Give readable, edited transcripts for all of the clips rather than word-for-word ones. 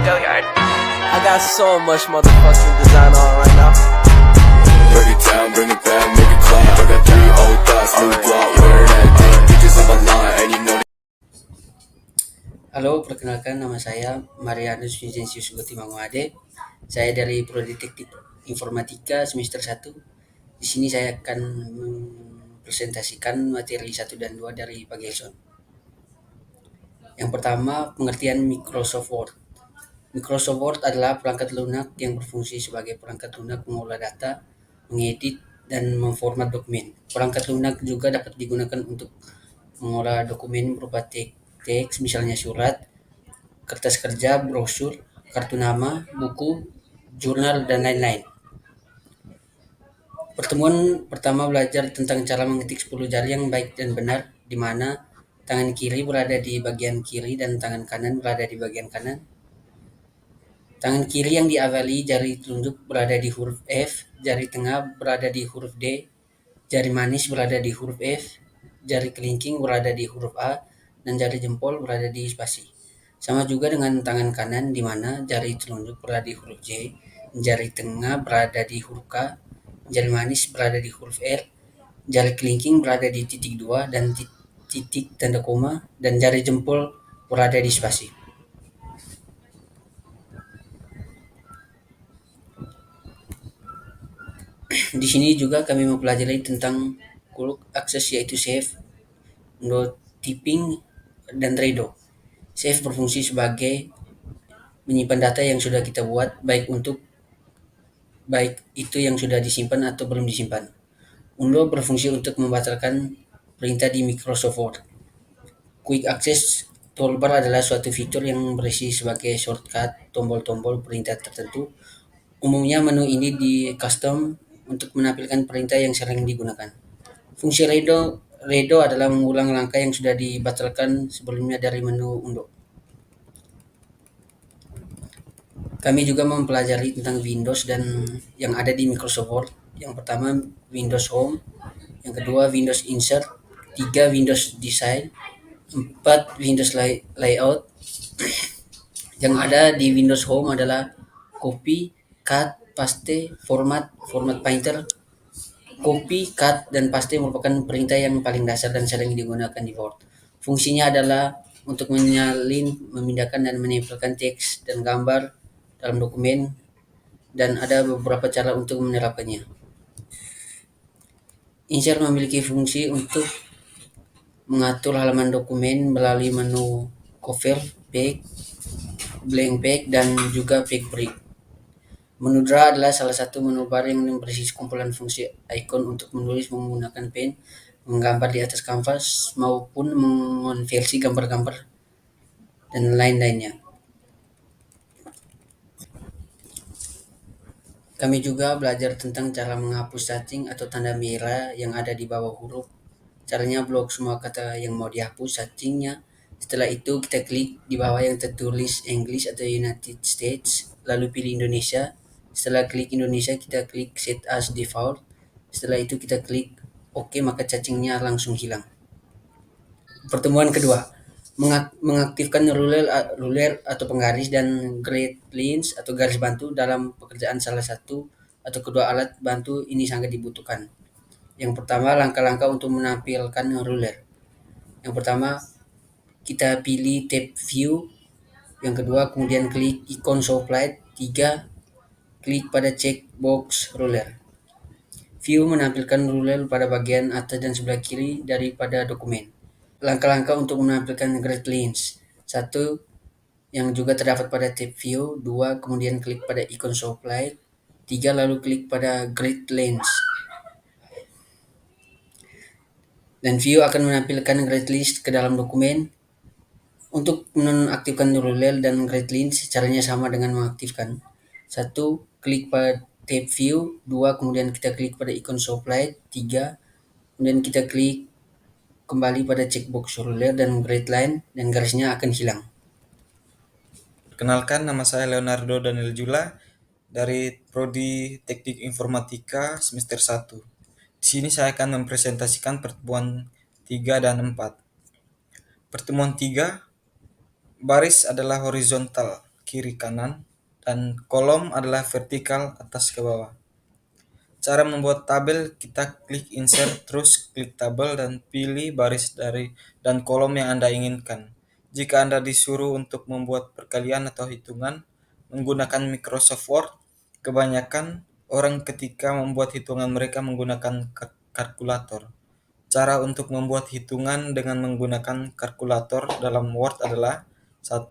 I got so much motherfucking design on right now. Break it down, bring it back, make it clap. I got 3 old thoughts, new block, where that day. Bitches on my line, and you know. Halo, perkenalkan nama saya Marianus Vincenzius Gotimangwade. Saya dari Prodi Teknik Informatika semester 1. Di sini saya akan mempresentasikan materi 1 dan 2 dari Pagelson. Yang pertama, pengertian Microsoft Word. Microsoft Word adalah perangkat lunak yang berfungsi sebagai perangkat lunak mengolah data, mengedit, dan memformat dokumen. Perangkat lunak juga dapat digunakan untuk mengolah dokumen berupa teks, misalnya surat, kertas kerja, brosur, kartu nama, buku, jurnal, dan lain-lain. Pertemuan pertama belajar tentang cara mengetik 10 jari yang baik dan benar, di mana tangan kiri berada di bagian kiri dan tangan kanan berada di bagian kanan. Tangan kiri yang diawali jari telunjuk berada di huruf F, jari tengah berada di huruf D, jari manis berada di huruf F, jari kelingking berada di huruf A, dan jari jempol berada di spasi. Sama juga dengan tangan kanan di mana jari telunjuk berada di huruf J, jari tengah berada di huruf K, jari manis berada di huruf R, jari kelingking berada di titik 2 dan titik tanda koma, dan jari jempol berada di spasi. Di sini juga kami mempelajari tentang quick access yaitu save, notyping, dan redo. Save berfungsi sebagai menyimpan data yang sudah kita buat, baik itu yang sudah disimpan atau belum disimpan. Undo berfungsi untuk membatalkan perintah di Microsoft Word. Quick Access Toolbar adalah suatu fitur yang berisi sebagai shortcut tombol-tombol perintah tertentu. Umumnya menu ini di custom untuk menampilkan perintah yang sering digunakan. Fungsi redo adalah mengulang langkah yang sudah dibatalkan sebelumnya dari menu undo. Kami juga mempelajari tentang Windows dan yang ada di Microsoft Word. Yang pertama Windows Home, yang kedua Windows Insert, 3 Windows Design, 4 Windows Layout. Yang ada di Windows Home adalah copy, cut, paste, format painter. Copy, cut, dan paste merupakan perintah yang paling dasar dan sering digunakan di Word. Fungsinya adalah untuk menyalin, memindahkan, dan menempelkan teks dan gambar dalam dokumen, dan ada beberapa cara untuk menerapkannya. Insert memiliki fungsi untuk mengatur halaman dokumen melalui menu cover, page, blank page, dan juga page break. Menu Draw adalah salah satu menu bar yang berisi kumpulan fungsi icon untuk menulis menggunakan pen, menggambar di atas kanvas, maupun mengonversi gambar-gambar dan lain-lainnya. Kami juga belajar tentang cara menghapus cacing atau tanda merah yang ada di bawah huruf. Caranya blok semua kata yang mau dihapus cacingnya. Setelah itu kita klik di bawah yang tertulis English atau United States, lalu pilih Indonesia. Setelah klik Indonesia kita klik Set as Default. Setelah itu kita klik OK, maka cacingnya langsung hilang. Pertemuan kedua, mengaktifkan ruler atau penggaris dan grid lines atau garis bantu dalam pekerjaan salah satu atau kedua alat bantu ini sangat dibutuhkan. Yang pertama, langkah-langkah untuk menampilkan ruler. Yang pertama, kita pilih tab view. Yang kedua, kemudian klik ikon show slide. 3, klik pada checkbox ruler. View menampilkan ruler pada bagian atas dan sebelah kiri daripada dokumen. Langkah-langkah untuk menampilkan grid lines. 1, yang juga terdapat pada tab view. 2, kemudian klik pada ikon show slide. 3, lalu klik pada grid lines. Dan view akan menampilkan grid list ke dalam dokumen. Untuk menonaktifkan ruler dan grid lines caranya sama dengan mengaktifkan. 1, klik pada tab view. 2, kemudian kita klik pada ikon show slide. 3, kemudian kita klik kembali pada checkbox ruler dan grid line, dan garisnya akan hilang. Kenalkan, nama saya Leonardo Daniel Jula dari Prodi Teknik Informatika semester 1. Di sini saya akan mempresentasikan pertemuan 3 dan 4. Pertemuan 3, baris adalah horizontal. kiri kanan, dan kolom adalah vertikal atas ke bawah. Cara membuat tabel, kita klik insert, terus klik tabel dan pilih baris dari dan kolom yang Anda inginkan. Jika Anda disuruh untuk membuat perkalian atau hitungan menggunakan Microsoft Word, kebanyakan orang ketika membuat hitungan mereka menggunakan kalkulator. Cara untuk membuat hitungan dengan menggunakan kalkulator dalam Word adalah: 1.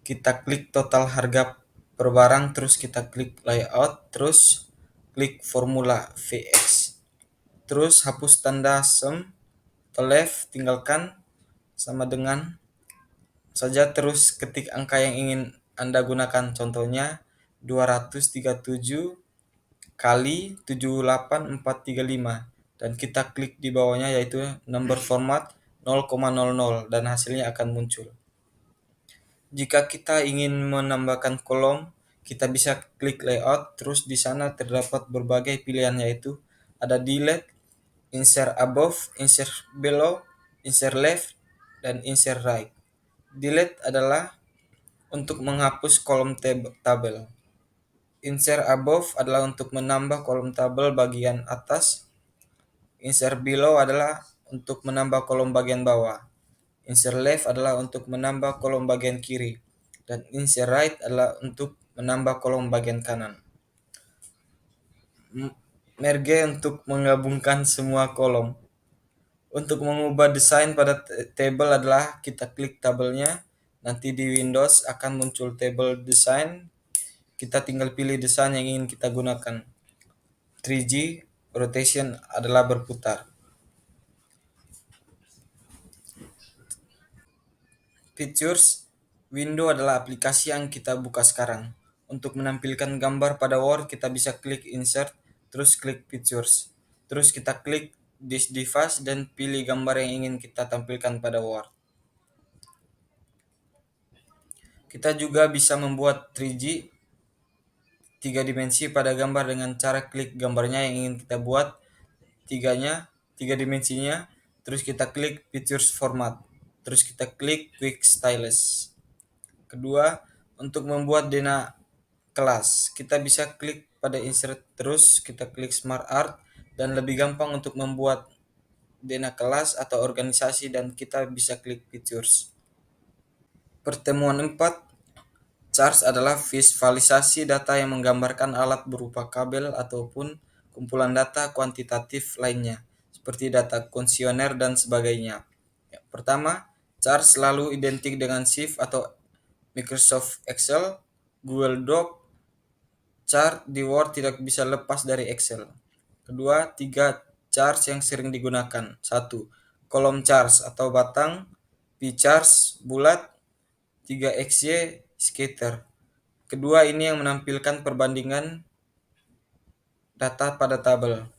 Kita klik total harga per barang, terus kita klik layout, terus klik formula VX. Terus hapus tanda sum atau left, tinggalkan sama dengan saja, terus ketik angka yang ingin Anda gunakan. Contohnya 237 kali 78435 dan kita klik di bawahnya yaitu number format 0,00 dan hasilnya akan muncul. Jika kita ingin menambahkan kolom, kita bisa klik layout, terus di sana terdapat berbagai pilihan yaitu ada delete, insert above, insert below, insert left, dan insert right. Delete adalah untuk menghapus kolom tabel. Insert above adalah untuk menambah kolom tabel bagian atas. Insert below adalah untuk menambah kolom bagian bawah. Insert left adalah untuk menambah kolom bagian kiri. Dan insert right adalah untuk menambah kolom bagian kanan. Merge untuk menggabungkan semua kolom. Untuk mengubah desain pada tabel adalah kita klik tabelnya. Nanti di Windows akan muncul tabel desain. Kita tinggal pilih desain yang ingin kita gunakan. 3G rotation adalah berputar. Features, window adalah aplikasi yang kita buka sekarang. Untuk menampilkan gambar pada Word, kita bisa klik insert, terus klik features. Terus kita klik this device dan pilih gambar yang ingin kita tampilkan pada Word. Kita juga bisa membuat 3G 3 dimensi pada gambar dengan cara klik gambarnya yang ingin kita buat 3 dimensinya, terus kita klik features format, terus kita klik quick stylus. Kedua, untuk membuat dena kelas, kita bisa klik pada insert, terus kita klik smart art, dan lebih gampang untuk membuat dena kelas atau organisasi, dan kita bisa klik features. Pertemuan 4, charts adalah visualisasi data yang menggambarkan alat berupa kabel ataupun kumpulan data kuantitatif lainnya, seperti data kuesioner dan sebagainya. Pertama, chart selalu identik dengan Shift atau Microsoft Excel, Google Doc. Chart di Word tidak bisa lepas dari Excel. Kedua, 3 charts yang sering digunakan. 1. Kolom charts atau batang, P-charts bulat, 3XY scatter. Kedua, ini yang menampilkan perbandingan data pada tabel.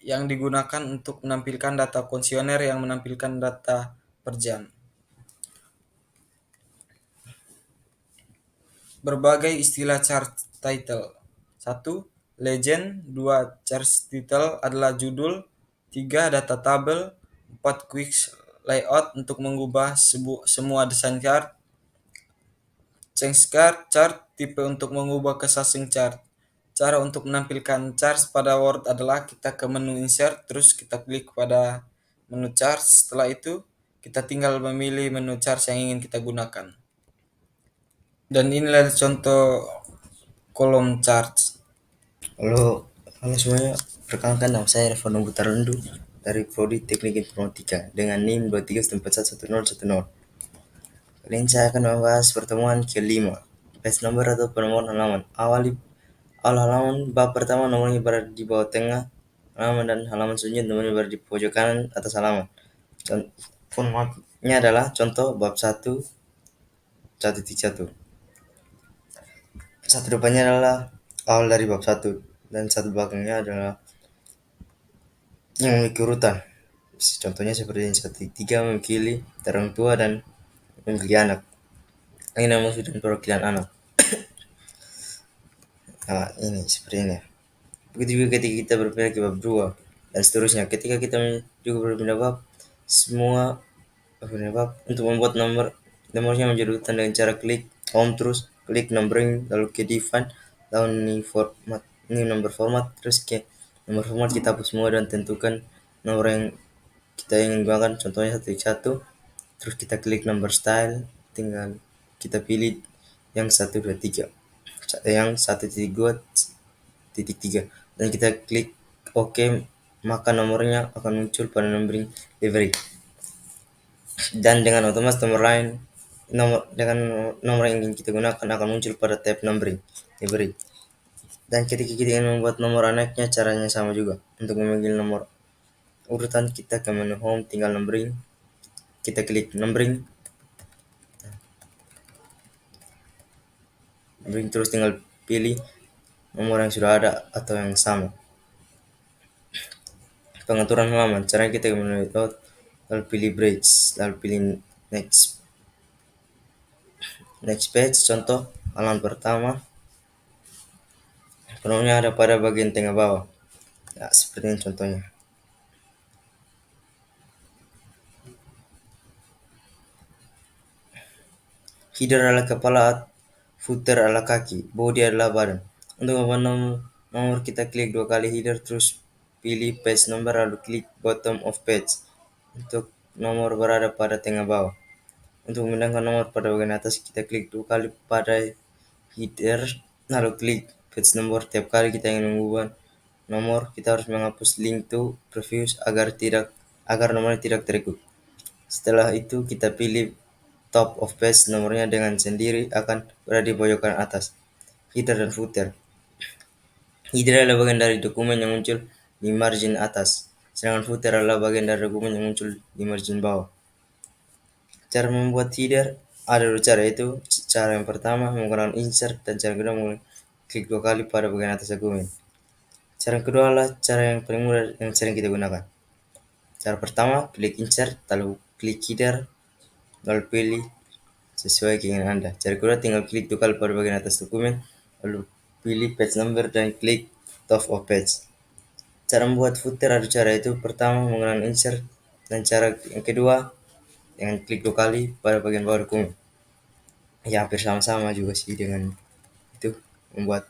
Yang digunakan untuk menampilkan data kuesioner yang menampilkan data per jam. Berbagai istilah chart title. 1. Legend. 2. Chart title adalah judul. 3. Data tabel. 4. Quick layout untuk mengubah semua desain chart. Change chart, tipe untuk mengubah ke sasing chart. Cara untuk menampilkan charts pada Word adalah kita ke menu insert, terus kita klik pada menu charts. Setelah itu, kita tinggal memilih menu charts yang ingin kita gunakan. Dan inilah contoh kolom charts. Halo semuanya, perkenalkan nama saya Revono Butarandu dari Prodi Teknik Informatika dengan NIM 23141010. Kali ini saya akan membahas pertemuan kelima, page number atau penemuan halaman. Awal halaman bab pertama nomornya berada di bawah tengah halaman dan halaman selanjutnya nomornya berada di pojok kanan atas halaman. Formatnya adalah contoh bab 1 1.1. Satu depannya adalah awal dari bab 1 dan satu belakangnya adalah yang memiliki urutan. Contohnya seperti ini, 1.3 mewakili orang tua dan memiliki anak. Ini maksud dan perwakilan anak. Nah, ini seperti ini. Begitu juga ketika kita berpindah ke bab 2 dan seterusnya. Ketika kita juga berpindah bab, semua berpindah bab untuk membuat nomornya menjadi urutan dengan cara klik home, terus klik numbering, lalu ke define, lalu new number format, terus ke nomor format kita hapus semua dan tentukan nomor yang kita ingin gunakan, contohnya 1 terus kita klik number style, tinggal kita pilih yang 123, yang 1.2.3, dan kita klik OK, maka nomornya akan muncul pada numbering library. Dan dengan otomatis dengan nomor yang ingin kita gunakan akan muncul pada tab numbering library. Dan ketika kita ingin membuat nomor anaknya, caranya sama juga. Untuk memanggil nomor urutan, kita ke menu home, tinggal numbering, kita klik numbering, terus tinggal pilih nomor yang sudah ada atau yang sama. Pengaturan halaman, caranya kita ke menu layout, lalu pilih bridge, lalu pilih next page. Contoh halaman pertama, penuhnya ada pada bagian tengah bawah, ya seperti ini contohnya. Header adalah kepala, footer adalah kaki, body adalah badan. Untuk membuat nomor, kita klik 2 kali header, terus pilih page number, lalu klik bottom of page untuk nomor berada pada tengah bawah. Untuk memindahkan nomor pada bagian atas, kita klik 2 kali pada header, lalu klik page number. Tiap kali kita ingin mengubah nomor, kita harus menghapus link to previous agar nomornya tidak terikut. Setelah itu kita pilih top of page, nomornya dengan sendiri akan berada di pojokan atas. Header dan footer. Header adalah bagian dari dokumen yang muncul di margin atas, sedangkan footer adalah bagian dari dokumen yang muncul di margin bawah. Cara membuat header ada 2 cara, yaitu cara yang pertama menggunakan insert, dan cara kedua klik 2 kali pada bagian atas dokumen. Cara kedua adalah cara yang paling mudah yang sering kita gunakan. Cara pertama, klik insert, lalu klik header, lalu pilih sesuai keinginan Anda. Cara kedua, tinggal klik 2 kali pada bagian atas dokumen, lalu pilih page number dan klik top of page. Cara membuat footer ada cara, itu pertama menggunakan insert, dan cara yang kedua dengan klik 2 kali pada bagian bawah dokumen. Ya hampir sama-sama juga sih dengan itu membuat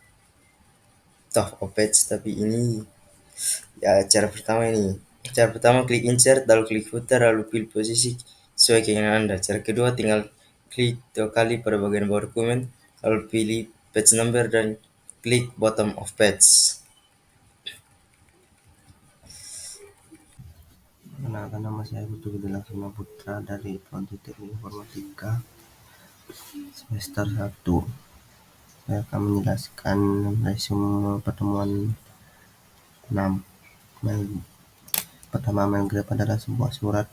top of page, tapi ini ya cara pertama ini. Cara pertama klik insert, lalu klik footer, lalu pilih posisi sesuai keinginan Anda. Cara kedua tinggal klik 2 kali pada bagian bawah dokumen, lalu pilih page number dan klik bottom of page. Perkenalkan, nama saya Putu Laksana Putra dari Prodi Teknik Informatika semester 1. Saya akan menjelaskan resume pertemuan 6. Pertama, mail grab adalah sebuah surat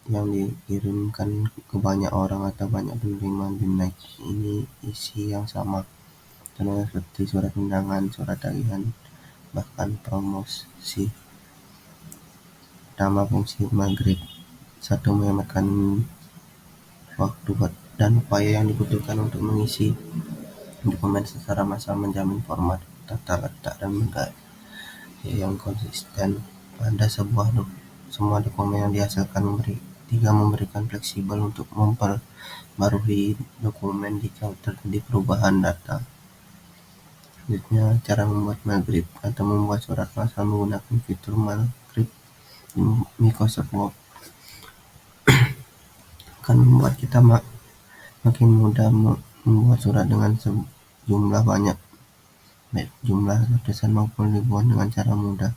yang dikirimkan ke banyak orang atau banyak penerima dengan ini isi yang sama. Contohnya seperti surat undangan, surat tagihan, bahkan promosi. Pertama, fungsi maghrib. 1. Menghematkan waktu dan upaya yang dibutuhkan untuk mengisi dokumen secara massal, menjamin format, tata letak, dan gaya yang konsisten pada semua dokumen yang dihasilkan. Memberikan fleksibel untuk memperbarui dokumen jika terjadi perubahan data. Selanjutnya, cara membuat maghrib atau membuat surat massal menggunakan fitur maghrib di Microsoft Word akan membuat kita makin mudah membuat surat dengan jumlah banyak, baik jumlah ratusan maupun ribuan, dengan cara mudah.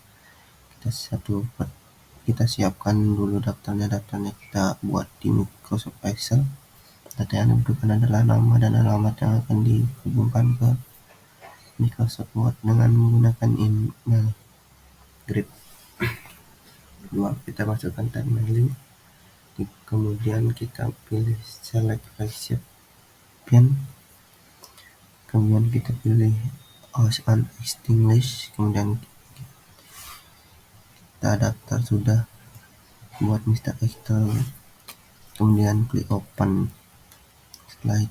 Kita siapkan dulu daftarnya kita buat di Microsoft Excel. Data yang dibutuhkan adalah nama dan alamat yang akan dihubungkan ke Microsoft Word dengan menggunakan email grip. Kedua, kita masukkan tag mailing, kemudian kita pilih select recipient, kemudian kita pilih host and extinguish, kemudian kita daftar sudah buat Mr. Excel, kemudian klik open. Setelah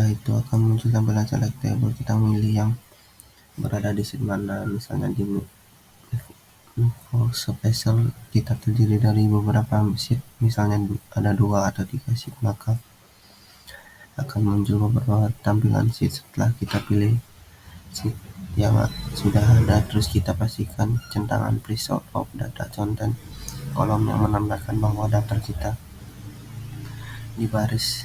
itu akan muncul tampilan select table. Kita memilih yang berada di sheet mana, misalnya di Microsoft Excel kita terdiri dari beberapa sheet, misalnya ada 2 atau 3 sheet, maka akan muncul beberapa tampilan sheet. Setelah kita pilih sheet yang sudah ada, terus kita pastikan centangan please sort of data content kolom yang menandakan bahwa daftar kita di baris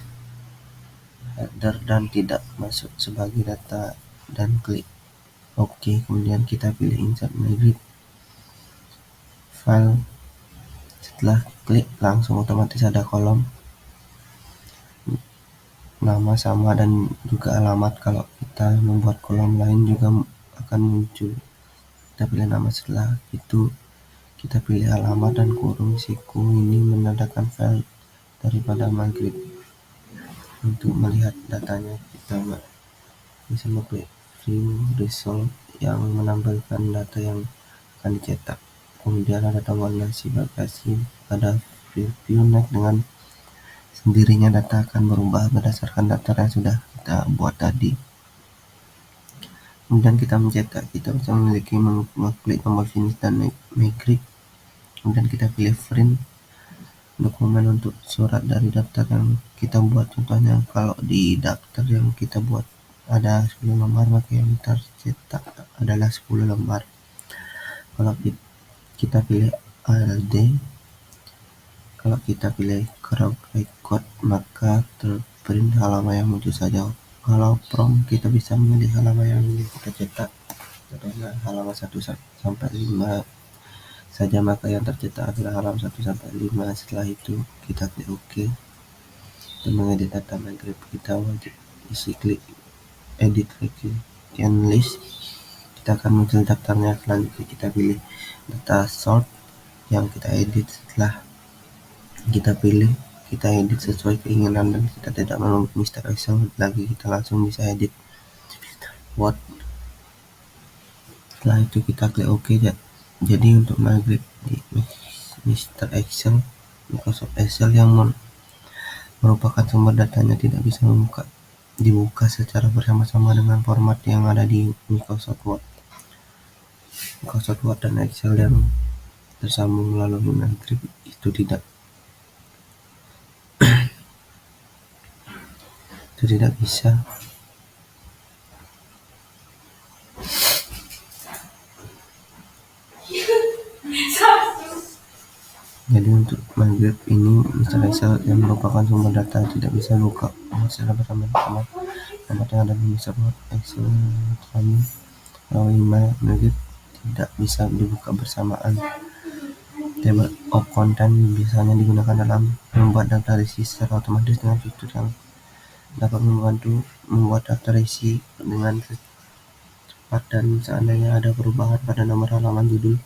header dan tidak masuk sebagai data, dan klik OK. Kemudian kita pilih insert migrate file. Setelah klik, langsung otomatis ada kolom nama sama dan juga alamat. Kalau kita membuat kolom lain juga akan muncul. Kita pilih nama, setelah itu kita pilih alamat dan kurung siku, ini menandakan file daripada migrate. Untuk melihat datanya, kita bisa mengklik view result yang menampilkan data yang akan dicetak. Kemudian ada tombol navigasi pada view next. Dengan sendirinya data akan berubah berdasarkan daftar yang sudah kita buat tadi. Kemudian kita mencetak, kita bisa mengklik tombol finish dan migrate. Kemudian kita pilih print dokumen untuk surat dari daftar yang kita buat. Contohnya kalau di daftar yang kita buat ada 10 lembar, maka yang tercetak adalah 10 lembar. Kalau kita pilih ALD, kalau kita pilih crop record, maka terprint halaman yang muncul saja. Kalau prompt, kita bisa memilih halaman yang ingin kita cetak, contohnya halaman 1 sampai 5 saja, maka yang tercetak adalah halaman 1 sampai 5. Setelah itu kita klik OK. Untuk mengedit data migrate, kita wajib isi klik edit region list. Kita akan muncul daftarnya. Selanjutnya kita pilih data sort yang kita edit. Setelah kita pilih, kita edit sesuai keinginan dan kita tidak menunggu Mr. Excel lagi, kita langsung bisa edit Word. Setelah itu kita klik OK. Jadi untuk migrate di Mr. Excel, Microsoft Excel yang merupakan sumber datanya tidak bisa dibuka secara bersama-sama dengan format yang ada di Microsoft Word. Microsoft Word dan Excel yang tersambung melalui migrate itu tidak bisa. Jadi untuk migrate ini, Mr. Excel yang merupakan sumber data tidak bisa buka secara bersama-sama. Format yang ada di Microsoft Word, Excel tersambung melalui migrate tidak bisa dibuka bersamaan. Table of content biasanya digunakan dalam membuat daftar isi secara otomatis dengan fitur yang dapat membantu membuat daftar isi dengan cepat, dan seandainya ada perubahan pada nomor halaman, judul,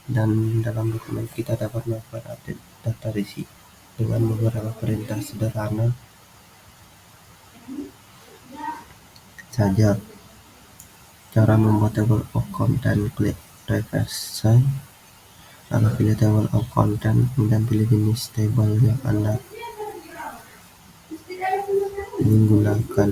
dan dalam dokumen, kita dapat melakukan update daftar isi dengan beberapa perintah sederhana saja. Cara membuat table of content, klik refresh, lalu pilih table of content, kemudian pilih jenis table yang Anda ingin gunakan.